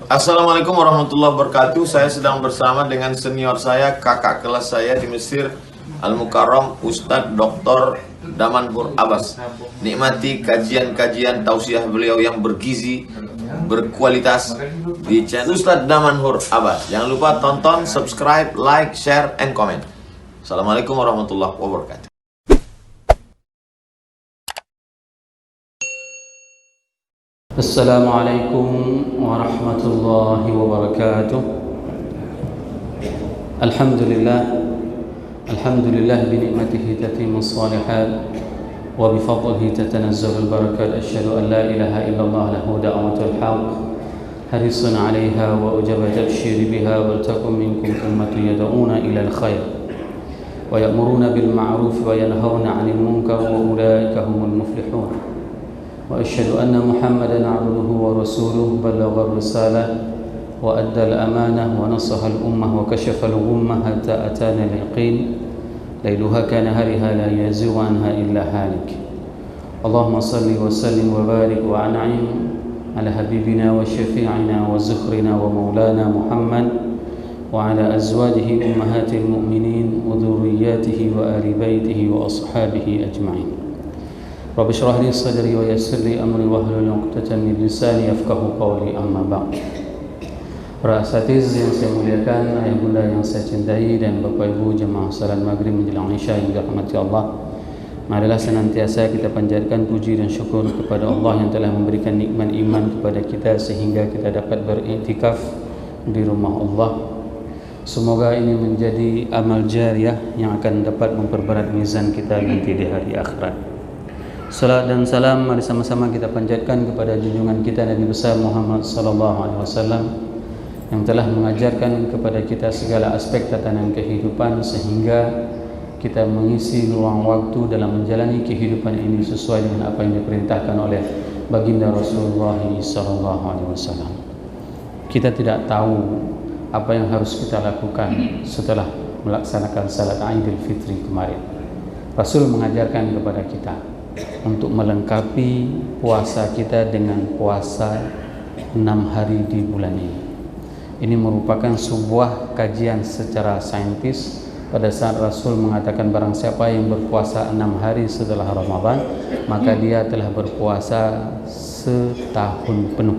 Assalamualaikum warahmatullahi wabarakatuh. Saya sedang bersama dengan senior saya, kakak kelas saya di Mesir, Al-Mukarram, Ustadz Dr. Damanhur Abbas. Nikmati kajian-kajian tausiah beliau yang bergizi, berkualitas di channel Ustadz Damanhur Abbas. Jangan lupa tonton, subscribe, like, share, and comment. Assalamualaikum warahmatullahi wabarakatuh. Assalamualaikum warahmatullahi wabarakatuh. Alhamdulillah bi ni'matihi tatimmus shalihat wa bi fadlihi tatanazzalul barakat. Asyhadu an la ilaha illallah lahu da'watul haqq harisun 'alaiha wa ujaba tabshiri biha wal takum minkum ummatun yad'una ila al-khair wa ya'muruna bil ma'ruf wa yanhauna 'anil munkar wa ulaika humul muflihun. وأشهد أن محمدًا عبده ورسوله بلغ الرسالة وأدى الأمانة ونصح الأمة وكشف الغمة حتى أتانا اليقين ليلها كنهارها لا يزيغ عنها إلا هالك. اللهم صل وسلم وبارك وأنعم على حبيبنا وشفيعنا وزخرنا ومولانا محمد وعلى أزواجه أمهات المؤمنين وذرياته وآل بيته وأصحابه أجمعين. Rabbi shrah li sadri wa yassir li amri wahlul 'uqdatam min lisani yafqahu qawli, amma ba'd. Para asatiz yang saya muliakan, ayah bunda yang saya cintai, dan bapak ibu jemaah salat maghrib menjelang isya yang dirahmati Allah, marilah senantiasa kita panjatkan puji dan syukur kepada Allah yang telah memberikan nikmat iman kepada kita sehingga kita dapat beriktikaf di rumah Allah. Semoga ini menjadi amal jariyah yang akan dapat memperberat mizan kita nanti di hari akhirat. Salat dan salam mari sama-sama kita panjatkan kepada junjungan kita Nabi besar Muhammad sallallahu alaihi wasallam yang telah mengajarkan kepada kita segala aspek tatanan kehidupan sehingga kita mengisi ruang waktu dalam menjalani kehidupan ini sesuai dengan apa yang diperintahkan oleh baginda Rasulullah sallallahu alaihi wasallam. Kita tidak tahu apa yang harus kita lakukan setelah melaksanakan salat Idul Fitri kemarin. Rasul mengajarkan kepada kita untuk melengkapi puasa kita dengan puasa 6 hari di bulan ini. Ini merupakan sebuah kajian secara saintis pada saat Rasul mengatakan barang siapa yang berpuasa 6 hari setelah Ramadan, maka dia telah berpuasa setahun penuh.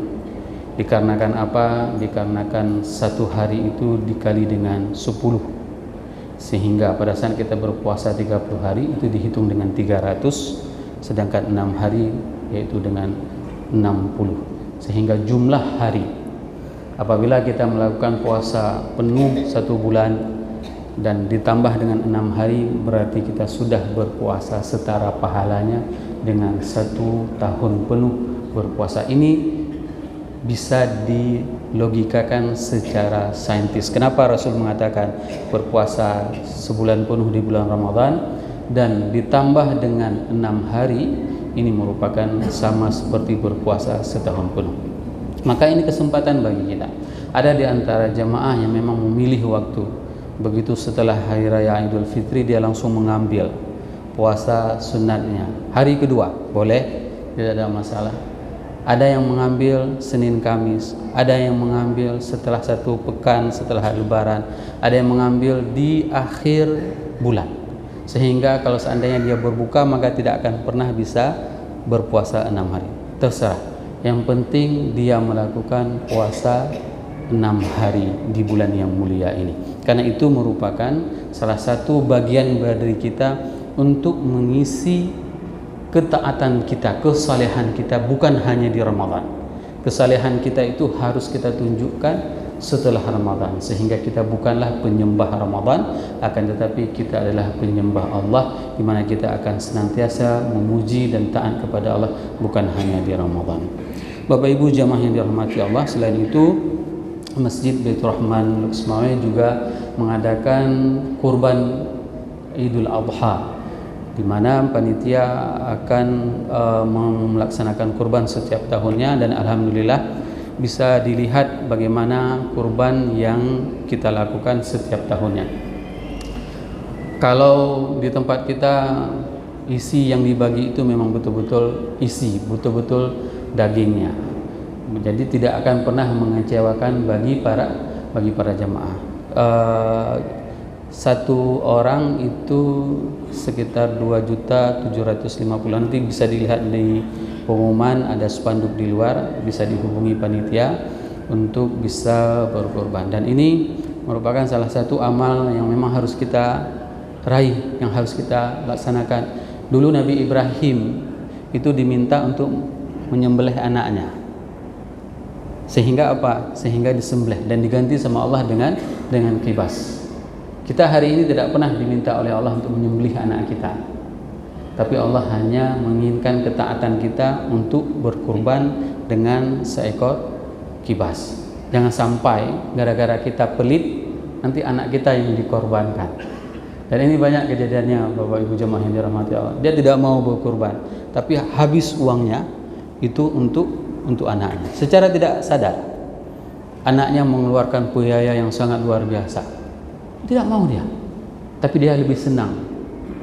Dikarenakan apa? Dikarenakan satu hari itu dikali dengan 10, sehingga pada saat kita berpuasa 30 hari itu dihitung dengan 300, sedangkan 6 hari yaitu dengan 60, sehingga jumlah hari apabila kita melakukan puasa penuh 1 bulan dan ditambah dengan 6 hari, berarti kita sudah berpuasa setara pahalanya dengan 1 tahun penuh berpuasa. Ini bisa dilogikakan secara saintis. Kenapa Rasul mengatakan berpuasa sebulan penuh di bulan Ramadan dan ditambah dengan 6 hari, ini merupakan sama seperti berpuasa setahun penuh. Maka ini kesempatan bagi kita. Ada di antara jamaah yang memang memilih waktu, begitu setelah hari raya Idul Fitri dia langsung mengambil puasa sunatnya. Hari kedua boleh, tidak ada masalah. Ada yang mengambil Senin Kamis, ada yang mengambil setelah 1 pekan setelah Lebaran, ada yang mengambil di akhir bulan. Sehingga kalau seandainya dia berbuka maka tidak akan pernah bisa berpuasa 6 hari. Terserah. Yang penting dia melakukan puasa 6 hari di bulan yang mulia ini. Karena itu merupakan salah satu bagian dari kita untuk mengisi ketaatan kita, kesalehan kita bukan hanya di Ramadan. Kesalehan kita itu harus kita tunjukkan setelah Ramadan, sehingga kita bukanlah penyembah Ramadan, akan tetapi kita adalah penyembah Allah, di mana kita akan senantiasa memuji dan taat kepada Allah bukan hanya di Ramadan. Bapak Ibu jamaah yang dirahmati Allah, selain itu Masjid Baitur Rahman Luxmawi juga mengadakan kurban Idul Adha, di mana panitia akan melaksanakan kurban setiap tahunnya, dan alhamdulillah bisa dilihat bagaimana kurban yang kita lakukan setiap tahunnya. Kalau di tempat kita isi yang dibagi itu memang betul-betul isi, betul-betul dagingnya. Jadi tidak akan pernah mengecewakan bagi para jamaah. Satu orang itu sekitar 2.750.000. Nanti bisa dilihat di pengumuman, ada spanduk di luar, bisa dihubungi panitia untuk bisa berkorban. Dan ini merupakan salah satu amal yang memang harus kita raih, yang harus kita laksanakan. Dulu Nabi Ibrahim itu diminta untuk menyembelih anaknya, sehingga apa? Sehingga disembelih dan diganti sama Allah dengan kibas. Kita hari ini tidak pernah diminta oleh Allah untuk menyembelih anak kita, tapi Allah hanya menginginkan ketaatan kita untuk berkurban dengan seekor kibas. Jangan sampai gara-gara kita pelit nanti anak kita yang dikorbankan. Dan ini banyak kejadiannya Bapak Ibu jemaah yang dirahmati Allah. Dia tidak mau berkurban, tapi habis uangnya itu untuk anaknya. Secara tidak sadar anaknya mengeluarkan biaya yang sangat luar biasa. Tidak mau dia, tapi dia lebih senang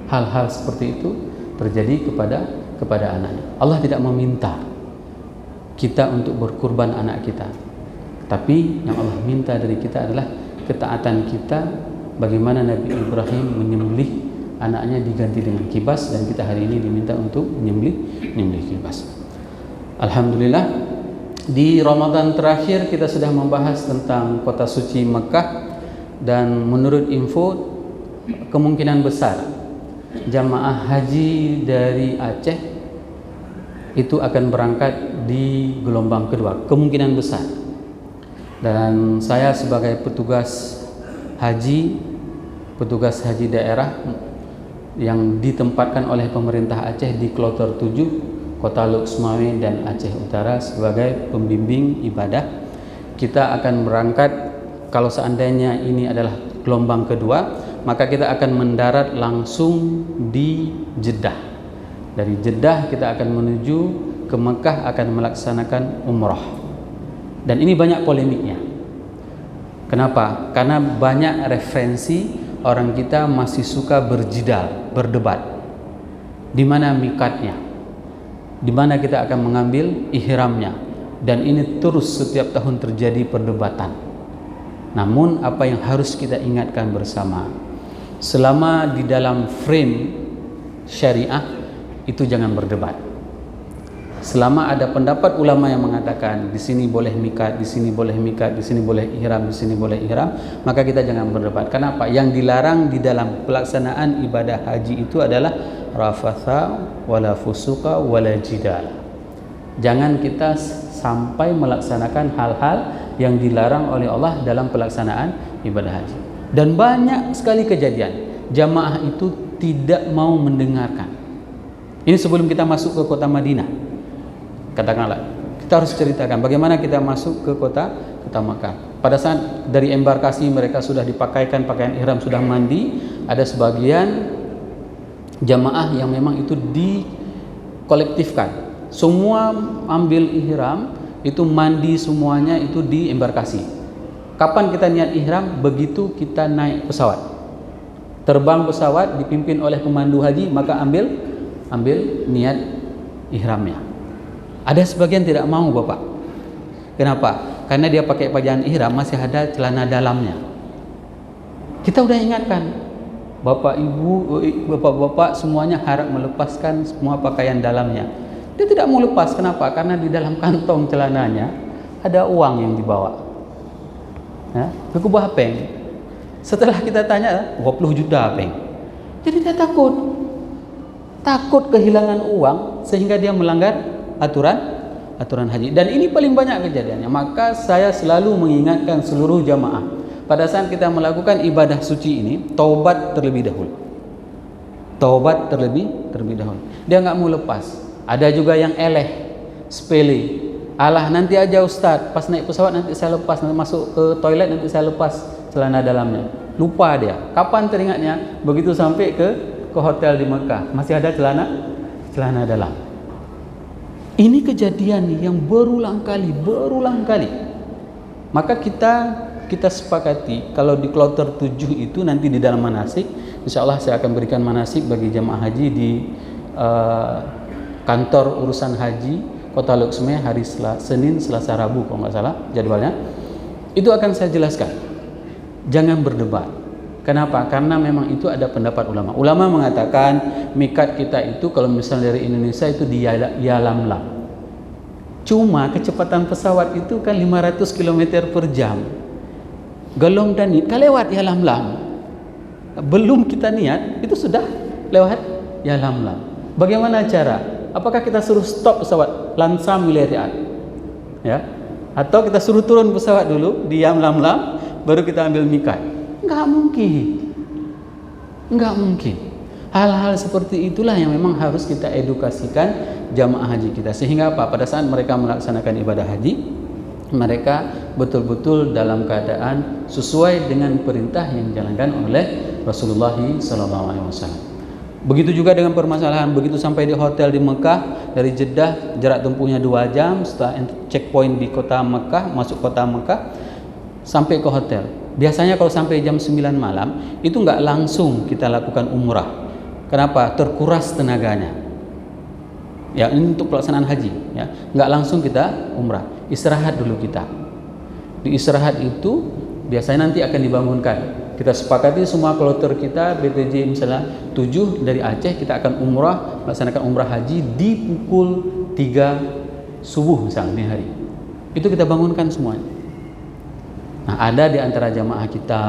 hal-hal seperti itu terjadi kepada anaknya. Allah tidak meminta kita untuk berkurban anak kita, tapi yang Allah minta dari kita adalah ketaatan kita. Bagaimana Nabi Ibrahim menyembelih anaknya diganti dengan kibas, dan kita hari ini diminta untuk menyembelih kibas. Alhamdulillah, di Ramadan terakhir kita sudah membahas tentang kota suci Mekah, dan menurut info kemungkinan besar jamaah haji dari Aceh itu akan berangkat di gelombang kedua, kemungkinan besar. Dan saya sebagai petugas haji daerah yang ditempatkan oleh pemerintah Aceh di Kloter 7, Kota Luxmawe dan Aceh Utara sebagai pembimbing ibadah, kita akan berangkat. Kalau seandainya ini adalah gelombang kedua, maka kita akan mendarat langsung di Jeddah. Dari Jeddah kita akan menuju ke Mekah, akan melaksanakan umrah. Dan ini banyak polemiknya. Kenapa? Karena banyak referensi orang kita masih suka berjidal, berdebat. Di mana mikatnya? Di mana kita akan mengambil ihramnya? Dan ini terus setiap tahun terjadi perdebatan. Namun apa yang harus kita ingatkan bersama, selama di dalam frame syariah itu jangan berdebat. Selama ada pendapat ulama yang mengatakan di sini boleh mikat, di sini boleh mikat, di sini boleh ihram, di sini boleh ihram, maka kita jangan berdebat. Kenapa? Yang dilarang di dalam pelaksanaan ibadah haji itu adalah rafatha wala fusuqa wala jidal. Jangan kita sampai melaksanakan hal-hal yang dilarang oleh Allah dalam pelaksanaan ibadah haji. Dan banyak sekali kejadian jamaah itu tidak mau mendengarkan. Ini sebelum kita masuk ke kota Madinah. Katakanlah, kita harus ceritakan bagaimana kita masuk ke kota Makkah. Pada saat dari embarkasi mereka sudah dipakaikan pakaian ihram, sudah mandi, ada sebagian jamaah yang memang itu dikolektifkan. Semua ambil ihram, itu mandi semuanya itu di embarkasi. Kapan kita niat ihram? Begitu kita naik pesawat, terbang pesawat dipimpin oleh pemandu haji, maka ambil niat ihramnya. Ada sebagian tidak mau Bapak. Kenapa? Karena dia pakai pakaian ihram masih ada celana dalamnya. Kita udah ingatkan, Bapak Ibu, Bapak-bapak semuanya harap melepaskan semua pakaian dalamnya. Dia tidak mau lepas. Kenapa? Karena di dalam kantong celananya ada uang yang dibawa. Ya, berubah peng. Setelah kita tanya, 20 juta peng. Jadi dia takut kehilangan uang sehingga dia melanggar aturan haji. Dan ini paling banyak kejadiannya. Maka saya selalu mengingatkan seluruh jamaah, pada saat kita melakukan ibadah suci ini, taubat terlebih dahulu. Taubat terlebih dahulu. Dia nggak mau lepas. Ada juga yang eleh, sepele. Alah, nanti aja Ustadz, pas naik pesawat nanti saya lepas, nanti masuk ke toilet nanti saya lepas celana dalamnya. Lupa dia. Kapan teringatnya? Begitu sampai ke hotel di Mekah, masih ada celana dalam. Ini kejadian yang berulang kali. Maka kita sepakati kalau di kloter 7 itu nanti di dalam manasik, insya Allah saya akan berikan manasik bagi jamaah haji di kantor urusan haji Kota Luxme hari Senin, Selasa, Rabu kalau nggak salah jadwalnya. Itu akan saya jelaskan. Jangan berdebat. Kenapa? Karena memang itu ada pendapat ulama. Ulama mengatakan mikat kita itu kalau misalnya dari Indonesia itu di Yalamlam. Cuma kecepatan pesawat itu kan 500 km per jam. Gelong dan niat lewat Yalamlam. Belum kita niat itu sudah lewat Yalamlam. Bagaimana cara? Apakah kita suruh stop pesawat lansam milariat? Ya? Atau kita suruh turun pesawat dulu di Yalamlam baru kita ambil mikat? Enggak mungkin. Enggak mungkin. Hal-hal seperti itulah yang memang harus kita edukasikan jamaah haji kita. Sehingga apa? Pada saat mereka melaksanakan ibadah haji, mereka betul-betul dalam keadaan sesuai dengan perintah yang dijalankan oleh Rasulullah SAW. Begitu juga dengan permasalahan begitu sampai di hotel di Mekah, dari Jeddah jarak tempuhnya 2 jam, setelah checkpoint di kota Mekah, masuk kota Mekah sampai ke hotel. Biasanya kalau sampai jam 9 malam itu nggak langsung kita lakukan umrah. Kenapa? Terkuras tenaganya. Ya, ini untuk pelaksanaan haji, ya. Nggak langsung kita umrah. Istirahat dulu kita. Di istirahat itu biasanya nanti akan dibangunkan. Kita sepakati semua kloter kita BTJ misalnya 7 dari Aceh, kita akan umrah, melaksanakan umrah haji di pukul 3 subuh misalnya di hari. Itu kita bangunkan semuanya. Nah, ada di antara jamaah kita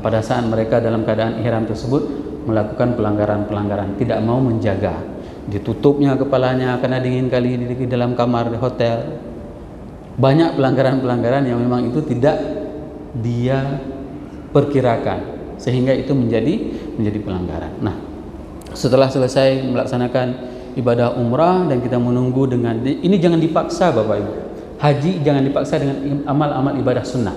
pada saat mereka dalam keadaan ihram tersebut melakukan pelanggaran-pelanggaran, tidak mau menjaga, ditutupnya kepalanya karena dingin kali di dalam kamar di hotel. Banyak pelanggaran-pelanggaran yang memang itu tidak dia perkirakan sehingga itu menjadi pelanggaran. Nah, setelah selesai melaksanakan ibadah umrah dan kita menunggu dengan ini, jangan dipaksa Bapak Ibu. Haji jangan dipaksa dengan amal-amal ibadah sunnah.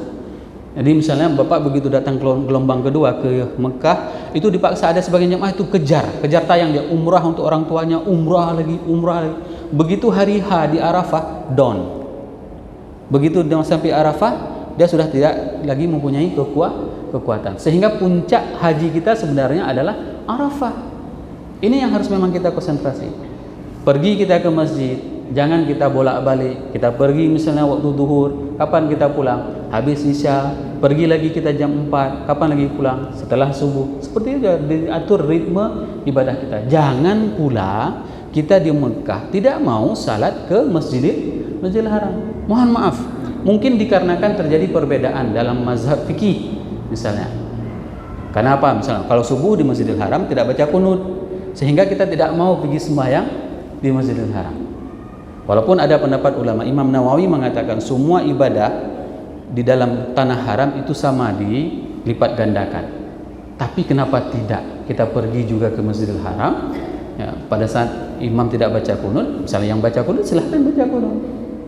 Jadi misalnya Bapak begitu datang gelombang kedua ke Mekah, itu dipaksa, ada sebagian jemaah itu kejar tayang dia umrah untuk orang tuanya, umrah lagi. Begitu hari H di Arafah, down. Begitu dia sampai Arafah, dia sudah tidak lagi mempunyai kekuatan. Sehingga puncak haji kita sebenarnya adalah Arafah. Ini yang harus memang kita konsentrasi. Pergi kita ke masjid, jangan kita bolak-balik. Kita pergi misalnya waktu zuhur, kapan kita pulang? Habis isya, pergi lagi kita jam 4, kapan lagi pulang? Setelah subuh. Seperti itu diatur ritme ibadah kita. Jangan pula kita di Mekah tidak mau salat ke Masjidil Haram. Mohon maaf, mungkin dikarenakan terjadi perbedaan dalam mazhab fikih misalnya. Kenapa? Misalnya kalau subuh di Masjidil Haram tidak baca kunut, sehingga kita tidak mau pergi sembahyang di Masjidil Haram. Walaupun ada pendapat ulama, Imam Nawawi mengatakan semua ibadah di dalam tanah haram itu sama dilipat gandakan. Tapi kenapa tidak kita pergi juga ke Masjidil Haram? Ya, pada saat imam tidak baca kunut, misalnya yang baca kunut silahkan baca kunut.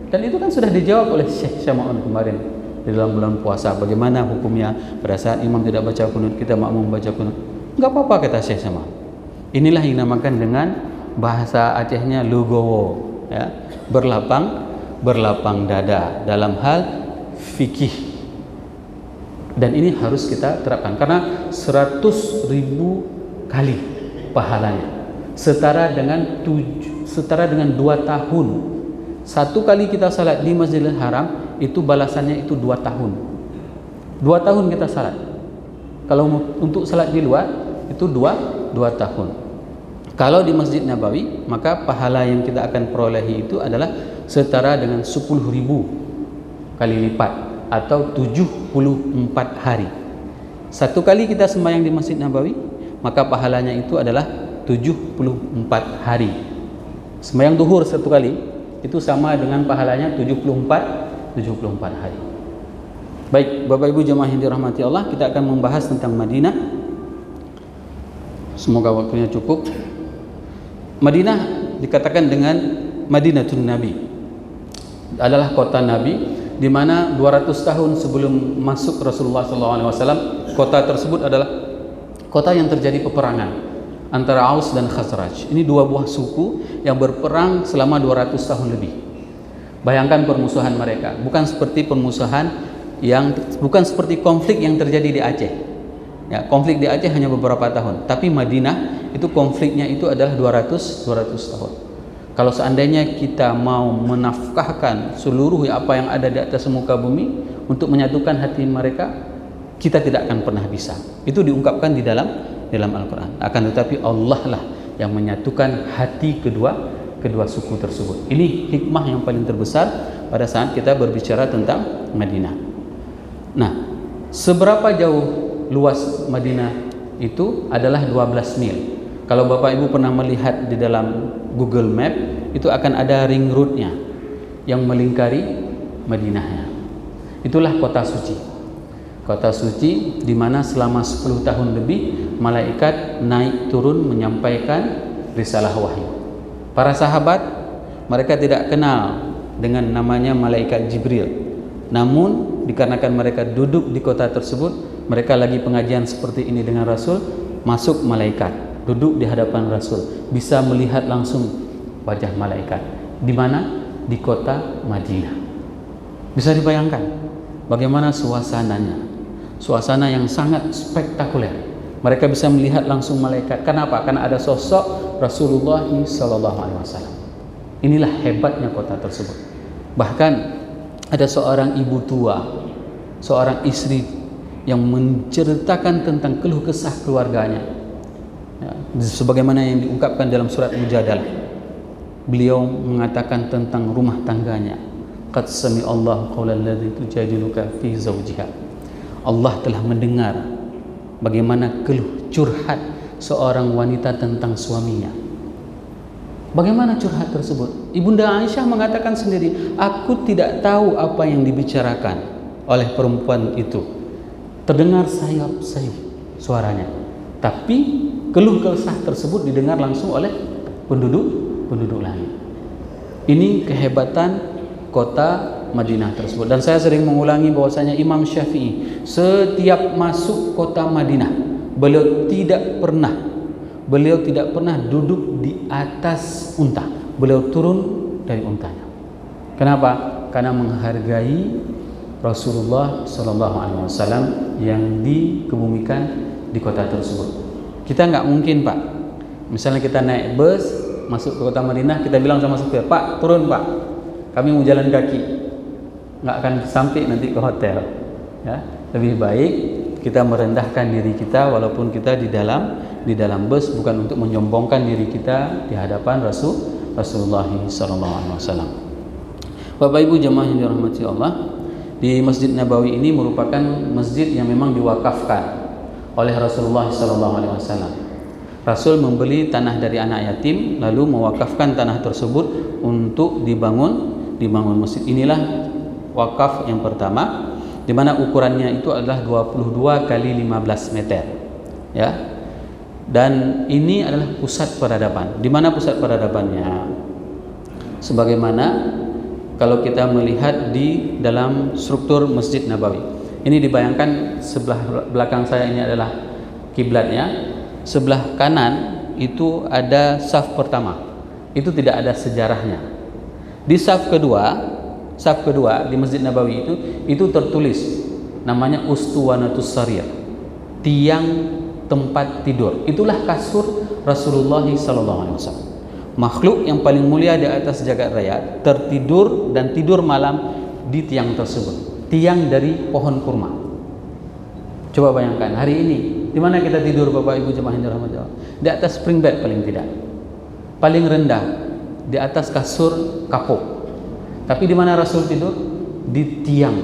Dan itu kan sudah dijawab oleh Syekh Syama'un kemarin di dalam bulan puasa. Bagaimana hukumnya pada saat imam tidak baca kunut, kita makmum baca kunut? Enggak apa-apa kata Syekh Syama'un. Inilah yang dinamakan dengan bahasa Acehnya lugowo, ya, berlapang dada dalam hal fikih. Dan ini harus kita terapkan karena 100.000 kali pahalanya, setara dengan 2 tahun. 1 kali kita salat di Masjidil Haram itu balasannya itu 2 tahun. 2 tahun kita salat. Kalau untuk salat di luar itu 2 tahun. Kalau di Masjid Nabawi, maka pahala yang kita akan perolehi itu adalah setara dengan 10.000 kali lipat atau 74 hari. 1 kali kita sembahyang di Masjid Nabawi, maka pahalanya itu adalah 74 hari. Sembahyang duhur 1 kali itu sama dengan pahalanya 74 hari. Baik, Bapak Ibu jemaah yang dirahmati Allah, kita akan membahas tentang Madinah. Semoga waktunya cukup. Madinah dikatakan dengan Madinatun Nabi, adalah kota Nabi, di mana 200 tahun sebelum masuk Rasulullah SAW, kota tersebut adalah kota yang terjadi peperangan antara Aus dan Khazraj. Ini 2 buah suku yang berperang selama 200 tahun lebih. Bayangkan permusuhan mereka, bukan seperti konflik yang terjadi di Aceh. Ya, konflik di Aceh hanya beberapa tahun, tapi Madinah itu konfliknya itu adalah 200 tahun. Kalau seandainya kita mau menafkahkan seluruh apa yang ada di atas muka bumi untuk menyatukan hati mereka, kita tidak akan pernah bisa. Itu diungkapkan di dalam Al-Quran. Akan tetapi Allah lah yang menyatukan hati kedua suku tersebut. Ini hikmah yang paling terbesar pada saat kita berbicara tentang Madinah. Nah, seberapa jauh luas Madinah itu adalah 12 mil. Kalau Bapak Ibu pernah melihat di dalam Google Map, itu akan ada ring roadnya yang melingkari Madinahnya. Itulah kota suci. Kota suci di mana selama 10 tahun lebih malaikat naik turun menyampaikan risalah wahyu. Para sahabat, mereka tidak kenal dengan namanya malaikat Jibril. Namun dikarenakan mereka duduk di kota tersebut, mereka lagi pengajian seperti ini dengan Rasul, masuk malaikat, duduk di hadapan Rasul, bisa melihat langsung wajah malaikat. Di mana? Di kota Madinah. Bisa dibayangkan bagaimana suasananya. Suasana yang sangat spektakuler. Mereka bisa melihat langsung malaikat. Kenapa? Karena ada sosok Rasulullah SAW. Inilah hebatnya kota tersebut. Bahkan ada seorang ibu tua, seorang istri yang menceritakan tentang keluh kesah keluarganya, ya, sebagaimana yang diungkapkan dalam surat Mujadalah. Beliau mengatakan tentang rumah tangganya, qad sami'allahu qaulal ladzi tujadiluka fi zawjiha. Allah telah mendengar bagaimana keluh curhat seorang wanita tentang suaminya. Bagaimana curhat tersebut? Ibunda Aisyah mengatakan sendiri, aku tidak tahu apa yang dibicarakan oleh perempuan itu. Terdengar sayap-sayap suaranya, tapi keluh kesah tersebut didengar langsung oleh penduduk lain. Ini kehebatan kota Madinah tersebut. Dan saya sering mengulangi bahwasanya Imam Syafi'i setiap masuk kota Madinah, beliau tidak pernah duduk di atas unta. Beliau turun dari untanya. Kenapa? Karena menghargai Rasulullah SAW yang dikebumikan di kota tersebut. Kita nggak mungkin, Pak, misalnya kita naik bus masuk ke kota Madinah, kita bilang sama supir, Pak, turun Pak, kami mau jalan kaki, nggak akan sampai nanti ke hotel. Ya, lebih baik kita merendahkan diri kita walaupun kita di dalam bus, bukan untuk menyombongkan diri kita di hadapan Rasulullah SAW. Bapak Ibu jemaah yang dirahmati Allah, di Masjid Nabawi ini merupakan masjid yang memang diwakafkan oleh Rasulullah SAW. Rasul membeli tanah dari anak yatim, lalu mewakafkan tanah tersebut untuk dibangun masjid. Inilah wakaf yang pertama, di mana ukurannya itu adalah 22 kali 15 meter. Ya. Dan ini adalah pusat peradaban. Di mana pusat peradabannya? Sebagaimana kalau kita melihat di dalam struktur Masjid Nabawi. Ini dibayangkan sebelah belakang saya ini adalah kiblatnya. Sebelah kanan itu ada saf pertama. Itu tidak ada sejarahnya. Di saf kedua di Masjid Nabawi itu tertulis namanya Ustuwanatus Sarir, tiang tempat tidur. Itulah kasur Rasulullah SAW. Makhluk yang paling mulia di atas jagat raya tertidur dan tidur malam di tiang tersebut. Tiang dari pohon kurma. Coba bayangkan hari ini di mana kita tidur, Bapak Ibu jemaah yang dirahmati Allah? Di atas spring bed paling tidak. Paling rendah di atas kasur kapuk. Tapi di mana Rasul tidur? Di tiang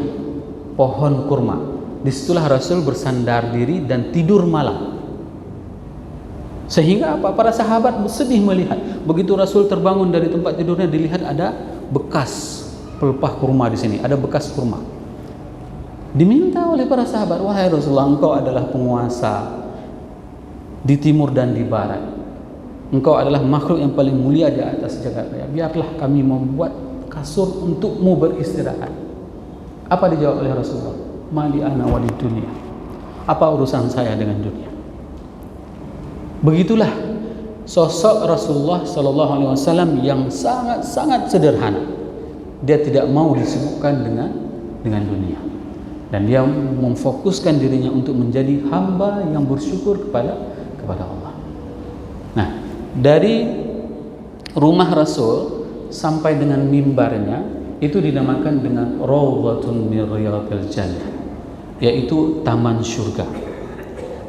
pohon kurma. Disitulah Rasul bersandar diri dan tidur malam. Sehingga apa? Para sahabat sedih melihat. Begitu Rasul terbangun dari tempat tidurnya, dilihat ada bekas pelepah kurma di sini, ada bekas kurma. Diminta oleh para sahabat, wahai Rasulullah, engkau adalah penguasa di timur dan di barat. Engkau adalah makhluk yang paling mulia di atas jagat raya. Biarlah kami membuat kasur untukmu beristirahat. Apa dijawab oleh Rasulullah? Mali ana walid dunia. Apa urusan saya dengan dunia? Begitulah sosok Rasulullah SAW yang sangat sederhana. Dia tidak mau disibukkan dengan dunia, dan dia memfokuskan dirinya untuk menjadi hamba yang bersyukur kepada Allah. Nah, dari rumah Rasul sampai dengan mimbarnya itu dinamakan dengan Rawdatun min Riyadil Jannah, yaitu taman surga.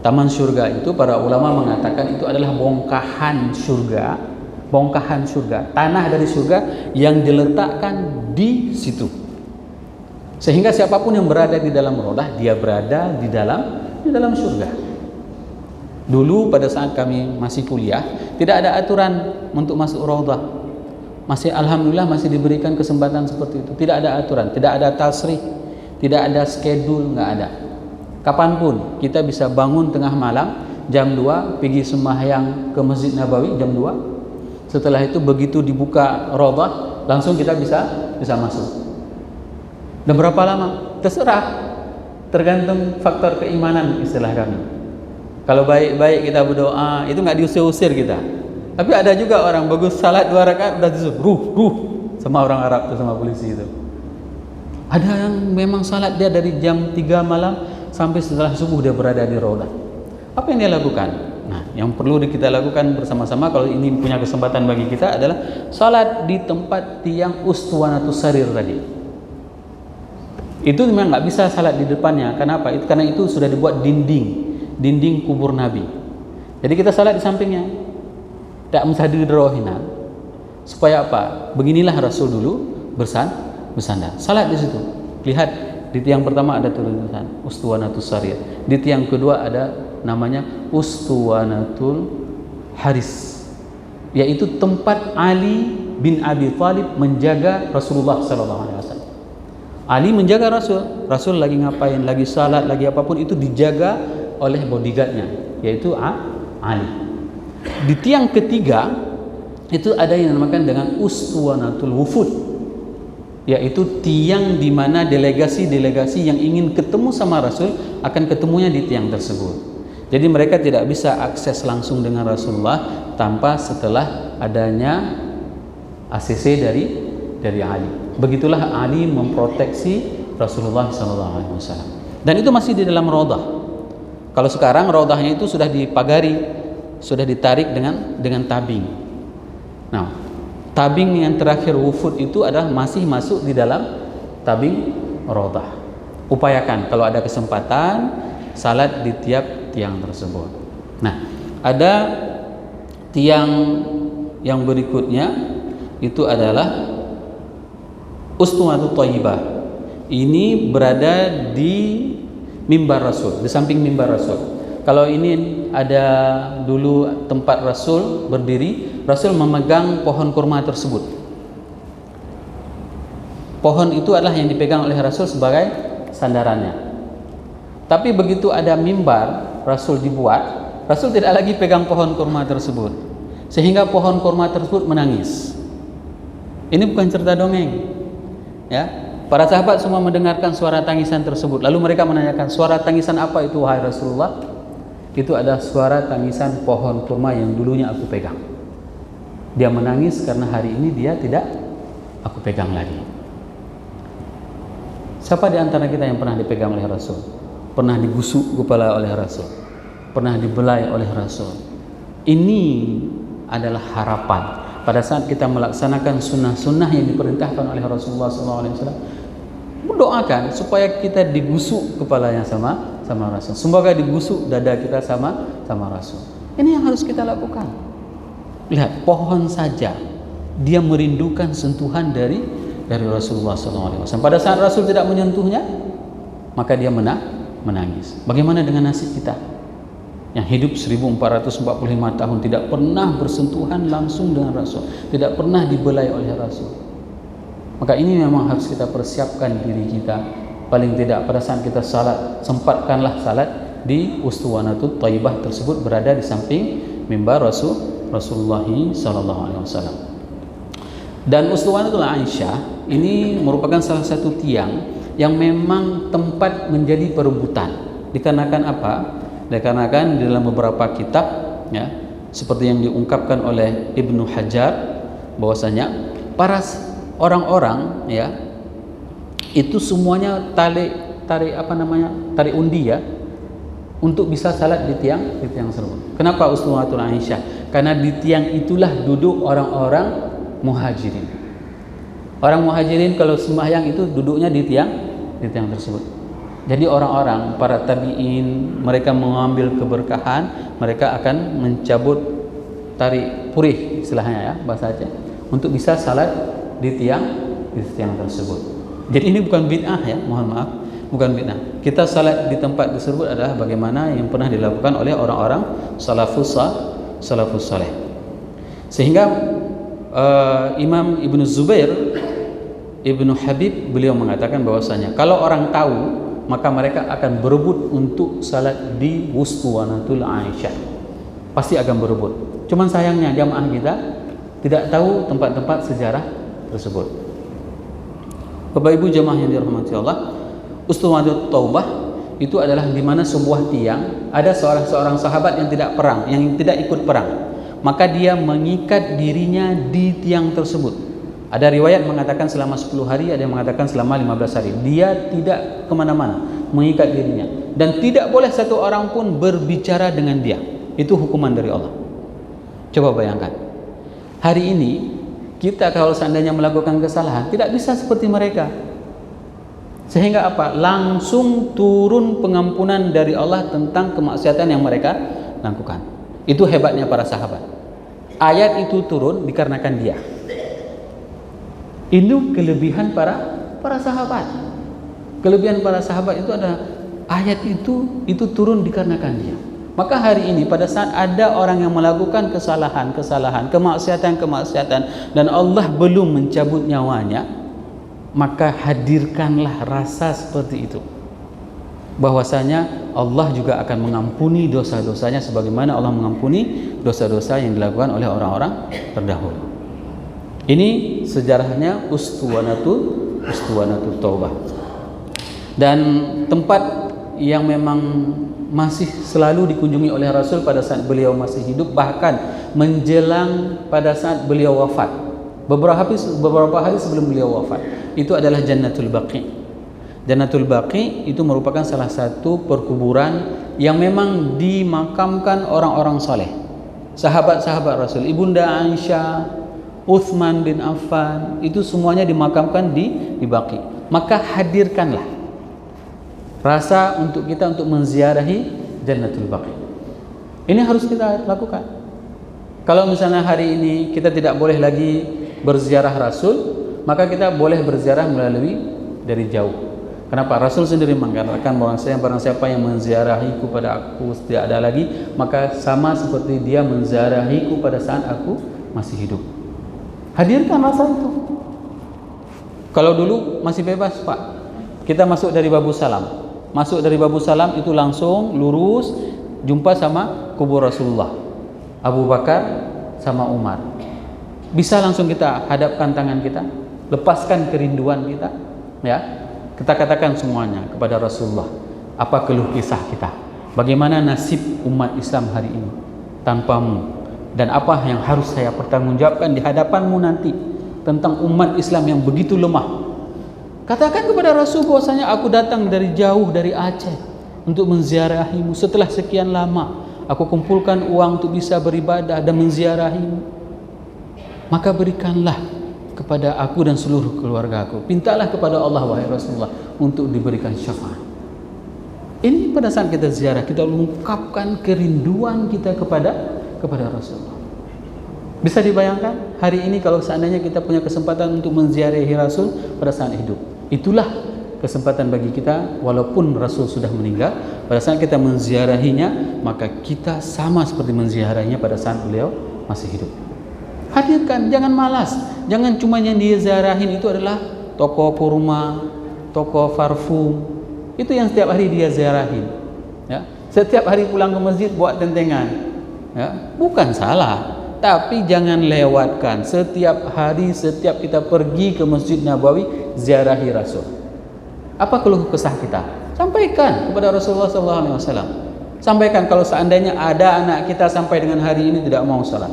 Taman surga itu para ulama mengatakan itu adalah bongkahan surga, tanah dari surga yang diletakkan di situ. Sehingga siapapun yang berada di dalam Rawdah, dia berada di dalam surga. Dulu pada saat kami masih kuliah, tidak ada aturan untuk masuk Rawdah. Alhamdulillah masih diberikan kesempatan seperti itu. Tidak ada aturan, tidak ada tasrih, tidak ada schedule, nggak ada. Kapanpun kita bisa bangun tengah malam jam 2 pergi sembahyang ke Masjid Nabawi jam 2. Setelah itu begitu dibuka Rawdah, langsung kita bisa masuk. Dan berapa lama? Terserah, tergantung faktor keimanan istilah kami. Kalau baik-baik kita berdoa, itu nggak diusir-usir kita. Tapi ada juga orang bagus salat 2 rakaat udah ruh sama orang Arab itu, sama polisi itu. Ada yang memang salat dia dari jam 3 malam sampai setelah subuh dia berada di Rawdah. Apa yang dia lakukan? Nah, yang perlu kita lakukan bersama-sama kalau ini punya kesempatan bagi kita adalah salat di tempat tiang Ustuwanatus Sarir tadi. Itu memang nggak bisa salat di depannya. Kenapa? Karena itu sudah dibuat dinding kubur Nabi. Jadi kita salat di sampingnya. Tak musadi rohina. Supaya apa? Beginilah Rasul dulu bersandar. Salat di situ. Lihat di tiang pertama ada tulisan Ustuwanatus Sarir. Di tiang kedua ada namanya Ustuwanatul Haris, yaitu tempat Ali bin Abi Thalib menjaga Rasulullah sallallahu alaihi wasallam. Ali menjaga Rasul lagi ngapain, lagi salat, lagi apapun itu dijaga oleh bodyguardnya, yaitu Ali. Di tiang ketiga itu ada yang dinamakan dengan Ustuwanatul Wufud, yaitu tiang di mana delegasi-delegasi yang ingin ketemu sama Rasul akan ketemunya di tiang tersebut. Jadi mereka tidak bisa akses langsung dengan Rasulullah tanpa setelah adanya ACC dari Ali. Begitulah Ali memproteksi Rasulullah SAW. Dan itu masih di dalam Rawdah. Kalau sekarang Rawdahnya itu sudah dipagari, sudah ditarik dengan tabing. Nah, tabing yang terakhir wufud itu adalah masih masuk di dalam tabing Rawdah. Upayakan kalau ada kesempatan salat di tiap tiang tersebut. Nah, ada tiang yang berikutnya itu adalah Ustuwanatul Thayyibah. Ini berada di mimbar Rasul, di samping mimbar Rasul. Kalau ini ada dulu tempat Rasul berdiri, Rasul memegang pohon kurma tersebut. Pohon itu adalah yang dipegang oleh Rasul sebagai sandarannya. Tapi begitu ada mimbar Rasul dibuat, Rasul tidak lagi pegang pohon kurma tersebut, sehingga pohon kurma tersebut menangis. Ini bukan cerita dongeng. Ya, para sahabat semua mendengarkan suara tangisan tersebut. Lalu mereka menanyakan, suara tangisan apa itu wahai Rasulullah? Itu adalah suara tangisan pohon kurma yang dulunya aku pegang. Dia menangis karena hari ini dia tidak aku pegang lagi. Siapa di antara kita yang pernah dipegang oleh Rasul? Pernah digusuk kepala oleh Rasul? Pernah dibelai oleh Rasul? Ini adalah harapan pada saat kita melaksanakan sunnah-sunnah yang diperintahkan oleh Rasulullah SAW. Mendoakan supaya kita digusuk kepalanya sama Rasul. Semoga digusuk dada kita sama Rasul. Ini yang harus kita lakukan. Lihat, pohon saja dia merindukan sentuhan dari Rasulullah SAW. Pada saat Rasul tidak menyentuhnya, maka dia menangis. Bagaimana dengan nasib kita yang hidup 1445 tahun tidak pernah bersentuhan langsung dengan Rasul, tidak pernah dibelai oleh Rasul? Maka ini memang harus kita persiapkan diri kita. Paling tidak pada saat kita salat, sempatkanlah salat di Ustuwanatul Thayyibah tersebut, berada di samping mimbar Rasulullah SAW. Dan Ustuwanatul Aisyah ini merupakan salah satu tiang yang memang tempat menjadi perebutan. Dikarenakan apa? Dikarenakan di dalam beberapa kitab, ya, seperti yang diungkapkan oleh Ibnu Hajar, bahwasanya para orang-orang, ya, itu semuanya tarik undi, ya, untuk bisa salat di tiang tersebut. Kenapa Ustuwanatul Aisyah? karena di tiang itulah duduk orang-orang muhajirin. Orang muhajirin kalau sembahyang itu duduknya di tiang tersebut. Jadi orang-orang para tabi'in, mereka mengambil keberkahan, mereka akan mencabut tarik purih istilahnya ya, bahasa Aceh, untuk bisa salat di tiang tersebut. Jadi ini bukan bid'ah ya, mohon maaf, bukan bid'ah. Kita salat di tempat tersebut adalah bagaimana yang pernah dilakukan oleh orang-orang salafus saleh. Sehingga Imam Ibnu Zubair Ibnu Habib beliau mengatakan bahwasanya kalau orang tahu maka mereka akan berebut untuk salat di Wuswanatul Aisyah. Pasti akan berebut. Cuman sayangnya jamaah kita tidak tahu tempat-tempat sejarah tersebut. Bapak Ibu jamaah yang dirahmati Allah, Uswanatul Taubah itu adalah di mana sebuah tiang ada seorang sahabat yang tidak perang, yang tidak ikut perang. Maka dia mengikat dirinya di tiang tersebut. Ada riwayat mengatakan selama 10 hari, ada yang mengatakan selama 15 hari. Dia tidak kemana-mana, mengikat dirinya. Dan tidak boleh satu orang pun berbicara dengan dia. Itu hukuman dari Allah. Coba bayangkan. Hari ini, kita kalau seandainya melakukan kesalahan, tidak bisa seperti mereka. Sehingga apa? Langsung turun pengampunan dari Allah tentang kemaksiatan yang mereka lakukan. Itu hebatnya para sahabat. Ayat itu turun dikarenakan dia. Itu kelebihan para sahabat. Kelebihan para sahabat itu adalah ayat itu turun dikarenakan dia. Maka hari ini pada saat ada orang yang melakukan kesalahan, kemaksiatan dan Allah belum mencabut nyawanya, maka hadirkanlah rasa seperti itu. Bahwasanya Allah juga akan mengampuni dosa-dosanya sebagaimana Allah mengampuni dosa-dosa yang dilakukan oleh orang-orang terdahulu. Ini sejarahnya Uswanatul Taubah. Dan tempat yang memang masih selalu dikunjungi oleh Rasul pada saat beliau masih hidup, bahkan menjelang pada saat beliau wafat. Beberapa hari sebelum beliau wafat, itu adalah Jannatul Baqi. Jannatul Baqi itu merupakan salah satu perkuburan yang memang dimakamkan orang-orang soleh, sahabat-sahabat Rasul. Ibunda Aisyah, Utsman bin Affan, itu semuanya dimakamkan di Baqi. Maka hadirkanlah rasa untuk kita untuk menziarahi Jannatul Baqi. Ini harus kita lakukan. Kalau misalnya hari ini kita tidak boleh lagi berziarah Rasul, maka kita boleh berziarah melalui dari jauh. Kenapa? Rasul sendiri mengatakan barang siapa yang menziarahiku pada aku tidak ada lagi, maka sama seperti dia menziarahiku pada saat aku masih hidup. Hadirkan rasa itu. Kalau dulu masih bebas Pak, kita masuk dari Babu Salam. Masuk dari Babu Salam itu langsung lurus jumpa sama kubur Rasulullah, Abu Bakar sama Umar. Bisa langsung kita hadapkan tangan kita, lepaskan kerinduan kita, ya. Kita katakan semuanya kepada Rasulullah. Apa keluh kisah kita? Bagaimana nasib umat Islam hari ini tanpamu? Dan apa yang harus saya pertanggungjawabkan di hadapanmu nanti tentang umat Islam yang begitu lemah? Katakan kepada Rasul bahwasanya aku datang dari jauh dari Aceh untuk menziarahimu. Setelah sekian lama aku kumpulkan uang untuk bisa beribadah dan menziarahimu. Maka berikanlah kepada aku dan seluruh keluarga aku. Pintalah kepada Allah wahai Rasulullah untuk diberikan syafaat. Ini pada saat kita ziarah, kita ungkapkan kerinduan kita kepada Rasulullah. Bisa dibayangkan hari ini kalau seandainya kita punya kesempatan untuk menziarahi Rasul pada saat hidup. Itulah kesempatan bagi kita, walaupun Rasul sudah meninggal, pada saat kita menziarahinya, maka kita sama seperti menziarahinya pada saat beliau masih hidup. Hadirkan, jangan malas. Jangan cuma yang dia ziarahin itu adalah toko kurma, toko parfum. Itu yang setiap hari dia ziarahin. Ya. Setiap hari pulang ke masjid buat tentengan. Ya, bukan salah, tapi jangan lewatkan setiap hari, setiap kita pergi ke Masjid Nabawi ziarahi Rasul. Apa keluh kesah kita? Sampaikan kepada Rasulullah SAW. Sampaikan kalau seandainya ada anak kita sampai dengan hari ini tidak mau salat,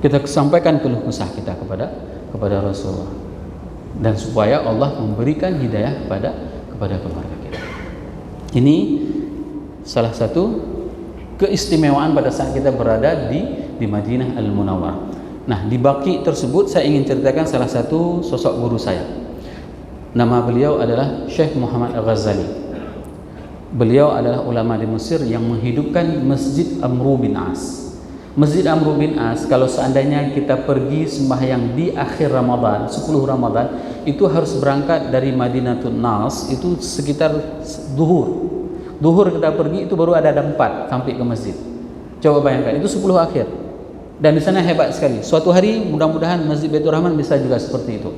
kita sampaikan keluh kesah kita kepada Rasulullah, dan supaya Allah memberikan hidayah kepada keluarga kita. Ini salah satu keistimewaan pada saat kita berada di Madinah Al-Munawwarah. Nah, di Baqi tersebut saya ingin ceritakan salah satu sosok guru saya. Nama beliau adalah Syekh Muhammad Al-Ghazali. Beliau adalah ulama di Mesir yang menghidupkan Masjid Amr bin As. Masjid Amr bin As, kalau seandainya kita pergi sembahyang di akhir Ramadan, 10 Ramadan, itu harus berangkat dari Madinatun Nas, itu sekitar duhur. Duhur kita pergi itu baru ada 4 sampai ke masjid. Coba bayangkan, itu 10 akhir. Dan di sana hebat sekali. Suatu hari mudah-mudahan Masjid Baitur Rahman bisa juga seperti itu.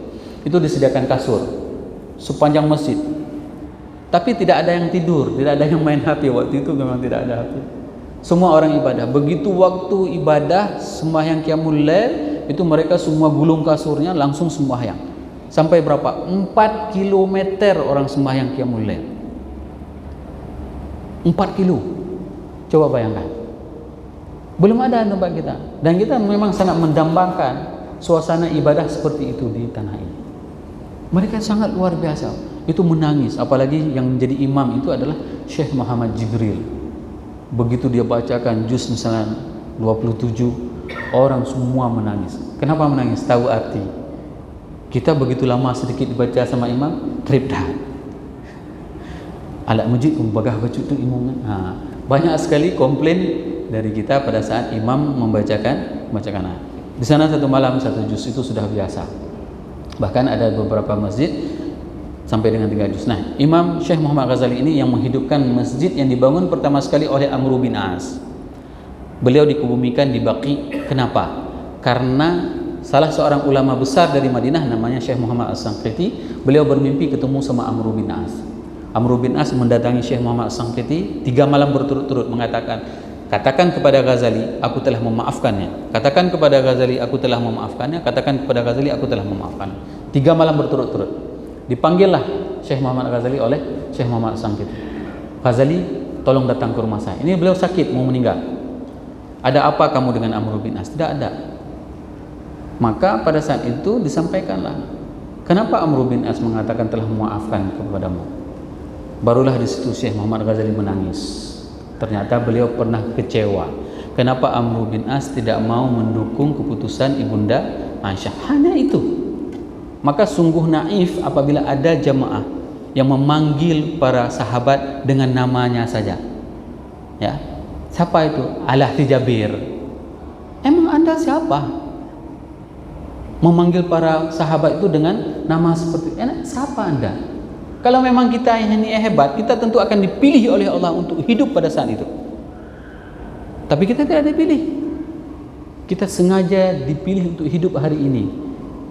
Itu disediakan kasur sepanjang masjid. Tapi tidak ada yang tidur, tidak ada yang main HP. Waktu itu memang tidak ada HP. Semua orang ibadah. Begitu waktu ibadah sembahyang qiyamul lail, itu mereka semua gulung kasurnya langsung sembahyang. Sampai berapa? 4 kilometer orang sembahyang qiyamul lail. 4 kilo. Coba bayangkan. Belum ada tempat kita. Dan kita memang sangat mendambakan suasana ibadah seperti itu di tanah ini. Mereka sangat luar biasa. Itu menangis. Apalagi yang menjadi imam itu adalah Syekh Muhammad Jibril. Begitu dia bacakan juz misalnya 27, orang semua menangis. Kenapa menangis? Tahu arti. Kita begitu lama sedikit dibaca sama imam, trip dah. Alat mujid bagah baca tu imam. Banyak sekali komplain dari kita pada saat imam membacakan. Di sana 1 malam 1 juz itu sudah biasa. Bahkan ada beberapa masjid sampai dengan 3 juz. Nah, Imam Syekh Muhammad Ghazali ini yang menghidupkan masjid yang dibangun pertama sekali oleh Amr bin As. Beliau dikebumikan di Baqi. Kenapa? Karena salah seorang ulama besar dari Madinah namanya Syekh Muhammad As-Sanqiti, beliau bermimpi ketemu sama Amr bin As. Amr bin As mendatangi Syekh Muhammad As-Sanqiti 3 malam berturut-turut mengatakan, katakan kepada Ghazali aku telah memaafkannya. Katakan kepada Ghazali aku telah memaafkannya. Katakan kepada Ghazali aku telah memaafkannya. 3 malam berturut-turut. Dipanggillah Syekh Muhammad Ghazali oleh Syekh Muhammad As-Sanqiti. Ghazali, tolong datang ke rumah saya. Ini beliau sakit mau meninggal. Ada apa kamu dengan Amr bin As? Tidak ada. Maka pada saat itu disampaikanlah, kenapa Amr bin As mengatakan telah memaafkan kepadamu? Barulah di situ Syekh Muhammad Ghazali menangis. Ternyata beliau pernah kecewa. Kenapa Amr bin As tidak mau mendukung keputusan Ibunda Aisyah? Hanya itu. Maka sungguh naif apabila ada jamaah yang memanggil para sahabat dengan namanya saja. Ya, siapa itu? Al-Ahti Jabir. Emang Anda siapa? Memanggil para sahabat itu dengan nama seperti itu. Siapa Anda? Kalau memang kita ini hebat, kita tentu akan dipilih oleh Allah untuk hidup pada saat itu. Tapi kita tidak dipilih. Kita sengaja dipilih untuk hidup hari ini.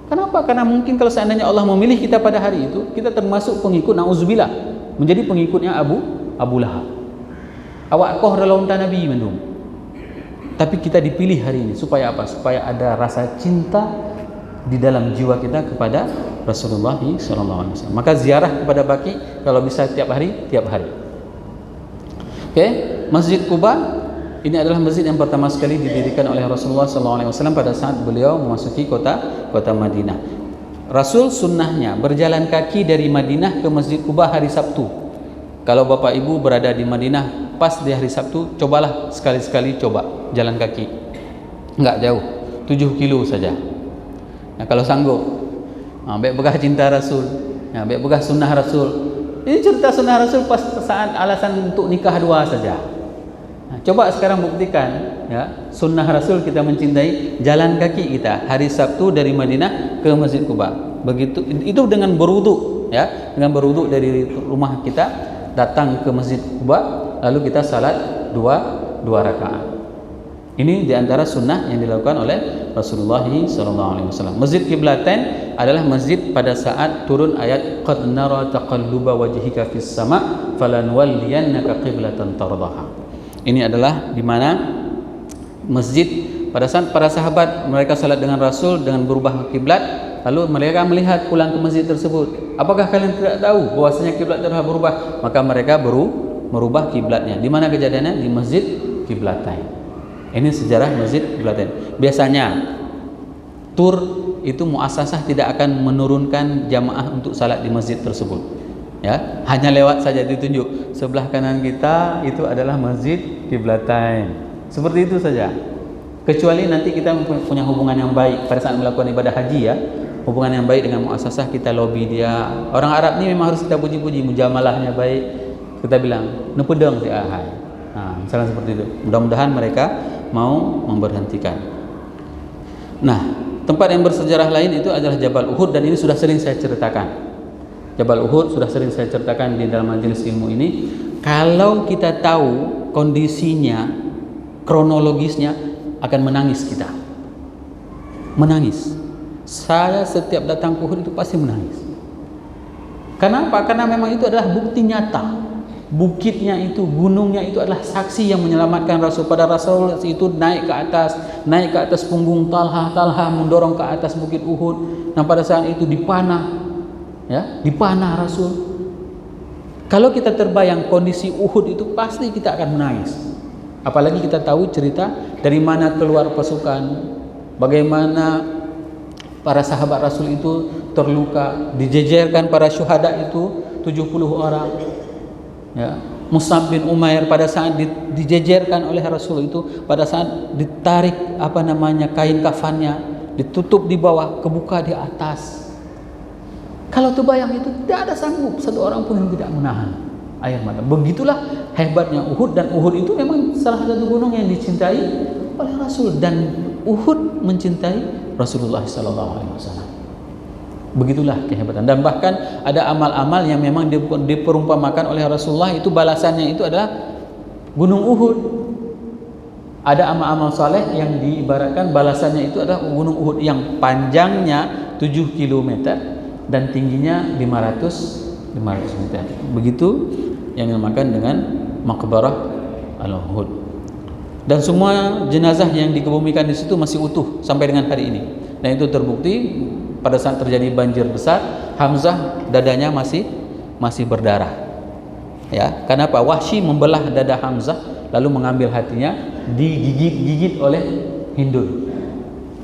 Kenapa? Karena mungkin kalau seandainya Allah memilih kita pada hari itu, kita termasuk pengikut, na'udzubillah, menjadi pengikutnya Abu Lahab. Awak koh relaunta Nabi mendung. Tapi kita dipilih hari ini supaya apa? Supaya ada rasa cinta di dalam jiwa kita kepada Rasulullah SAW. Maka ziarah kepada Baqi kalau bisa tiap hari. Oke, Masjid Quba ini adalah masjid yang pertama sekali didirikan oleh Rasulullah SAW pada saat beliau memasuki kota Madinah. Rasul sunnahnya berjalan kaki dari Madinah ke Masjid Quba hari Sabtu. Kalau Bapak Ibu berada di Madinah pas di hari Sabtu, cobalah sekali-sekali coba jalan kaki. Enggak jauh, 7 kilo saja. Nah, kalau sanggup, baik begah cinta Rasul, baik begah sunnah Rasul. Ini cerita sunnah Rasul pas saat alasan untuk nikah 2 saja. Nah, coba sekarang buktikan, ya, sunnah Rasul kita mencintai, jalan kaki kita hari Sabtu dari Madinah ke Masjid Quba. Begitu itu dengan berwudu, ya, dengan berwudu dari rumah kita datang ke Masjid Quba, lalu kita salat 2 rakaat. Ini diantara sunnah yang dilakukan oleh Rasulullah SAW. Masjid Qiblatain adalah masjid pada saat turun ayat qad nara taqalluba wajhika fis sama falanwalliyannaka qiblatan tardaha. Ini adalah di mana masjid pada saat para sahabat mereka salat dengan Rasul dengan berubah kiblat, lalu mereka melihat pulang ke masjid tersebut. Apakah kalian tidak tahu bahwasanya kiblat telah berubah? Maka mereka merubah kiblatnya. Di mana kejadiannya? Di Masjid Qiblatain. Ini sejarah Masjid Qiblatain. Biasanya tur itu muassasah tidak akan menurunkan jamaah untuk salat di masjid tersebut. Ya, hanya lewat saja ditunjuk. Sebelah kanan kita itu adalah Masjid Qiblatain. Seperti itu saja. Kecuali nanti kita punya hubungan yang baik pada saat melakukan ibadah haji ya, hubungan yang baik dengan muasasah, kita lobby dia. Orang Arab ni memang harus kita puji-puji, mujamalahnya baik. Kita bilang, "Nepedang si ahai." Nah, misalnya seperti itu. Mudah-mudahan mereka mau memberhentikan. Nah, tempat yang bersejarah lain itu adalah Jabal Uhud, dan ini sudah sering saya ceritakan. Jabal Uhud sudah sering saya ceritakan di dalam majelis ilmu ini. Kalau kita tahu kondisinya, kronologisnya, akan menangis kita. Menangis. Saya setiap datang ke Uhud itu pasti menangis. Kenapa? Karena memang itu adalah bukti nyata. Bukitnya itu, gunungnya itu adalah saksi yang menyelamatkan Rasul. Pada Rasul itu naik ke atas punggung Talha mendorong ke atas bukit Uhud. Nah, pada saat itu dipanah, ya, dipanah Rasul. Kalau kita terbayang kondisi Uhud itu, pasti kita akan menangis. Apalagi kita tahu cerita dari mana keluar pasukan, bagaimana para sahabat Rasul itu terluka, dijejerkan para syuhada itu 70 orang. Ya, Mus'ab bin Umair pada saat dijejerkan oleh Rasul itu, pada saat ditarik kain kafannya, ditutup di bawah, kebuka di atas. Kalau terbayang itu, tidak ada sanggup satu orang pun yang tidak menahan air mata. Begitulah hebatnya Uhud, dan Uhud itu memang salah satu gunung yang dicintai oleh Rasul, dan Uhud mencintai Rasulullah SAW. Begitulah kehebatan. Dan bahkan ada amal-amal yang memang diperumpamakan oleh Rasulullah, itu balasannya itu adalah Gunung Uhud. Ada amal-amal saleh yang diibaratkan balasannya itu adalah Gunung Uhud, yang panjangnya 7 km dan tingginya 500 meter. Begitu yang dinamakan dengan Maqbarah Al-Uhud. Dan semua jenazah yang dikebumikan di situ masih utuh sampai dengan hari ini. Dan itu terbukti pada saat terjadi banjir besar, Hamzah dadanya masih berdarah. Ya, kenapa? Wahsy membelah dada Hamzah lalu mengambil hatinya, digigit oleh Hindun.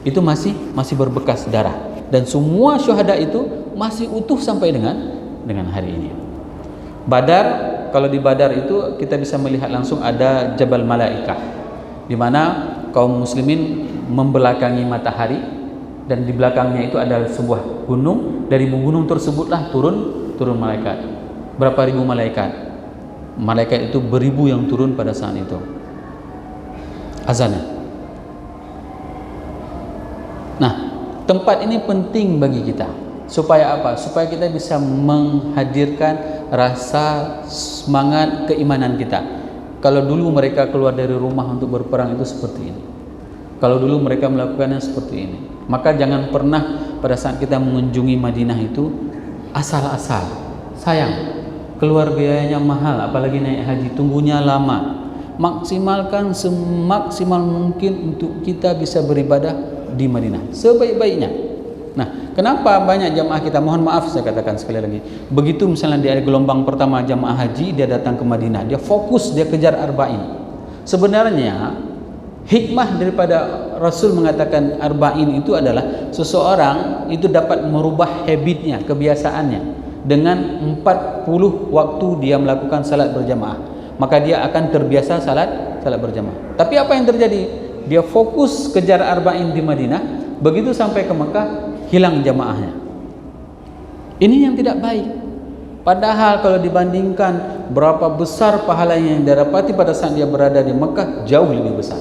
Itu masih berbekas darah. Dan semua syuhada itu masih utuh sampai dengan hari ini. Badar, kalau di Badar itu kita bisa melihat langsung ada Jabal Malaikah, di mana kaum muslimin membelakangi matahari, dan di belakangnya itu ada sebuah gunung. Dari gunung tersebutlah turun malaikat. Berapa ribu malaikat? Malaikat itu beribu yang turun pada saat itu. Azannya. Nah, tempat ini penting bagi kita. Supaya apa? Supaya kita bisa menghadirkan rasa semangat keimanan kita. Kalau dulu mereka keluar dari rumah untuk berperang itu seperti ini. Kalau dulu mereka melakukannya seperti ini. Maka jangan pernah pada saat kita mengunjungi Madinah itu asal-asal. Sayang, keluar biayanya mahal, apalagi naik haji, tunggunya lama. Maksimalkan semaksimal mungkin untuk kita bisa beribadah di Madinah sebaik-baiknya. Nah, kenapa banyak jamaah kita, mohon maaf saya katakan sekali lagi, begitu misalnya di gelombang pertama jamaah haji, dia datang ke Madinah, dia fokus, dia kejar arba'in. Sebenarnya hikmah daripada Rasul mengatakan arba'in itu adalah seseorang itu dapat merubah habitnya, kebiasaannya, dengan 40 waktu dia melakukan salat berjamaah, maka dia akan terbiasa salat berjamaah. Tapi apa yang terjadi? Dia fokus kejar arba'in di Madinah, begitu sampai ke Mekah hilang jamaahnya. Ini yang tidak baik. Padahal kalau dibandingkan berapa besar pahala yang dia dapati pada saat dia berada di Mekah, jauh lebih besar.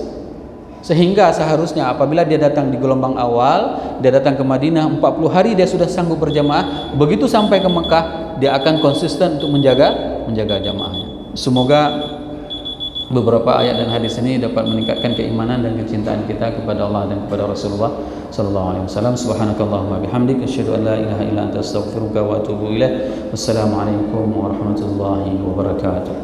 Sehingga seharusnya apabila dia datang di gelombang awal, dia datang ke Madinah 40 hari dia sudah sanggup berjamaah, begitu sampai ke Mekah dia akan konsisten untuk menjaga jamaahnya. Semoga beberapa ayat dan hadis ini dapat meningkatkan keimanan dan kecintaan kita kepada Allah dan kepada Rasulullah sallallahu alaihi wasallam. Subhanakallahumma bihamdik asyhadu an la ilaha illa anta astaghfiruka wa atubu ilaik. Wassalamualaikum warahmatullahi wabarakatuh.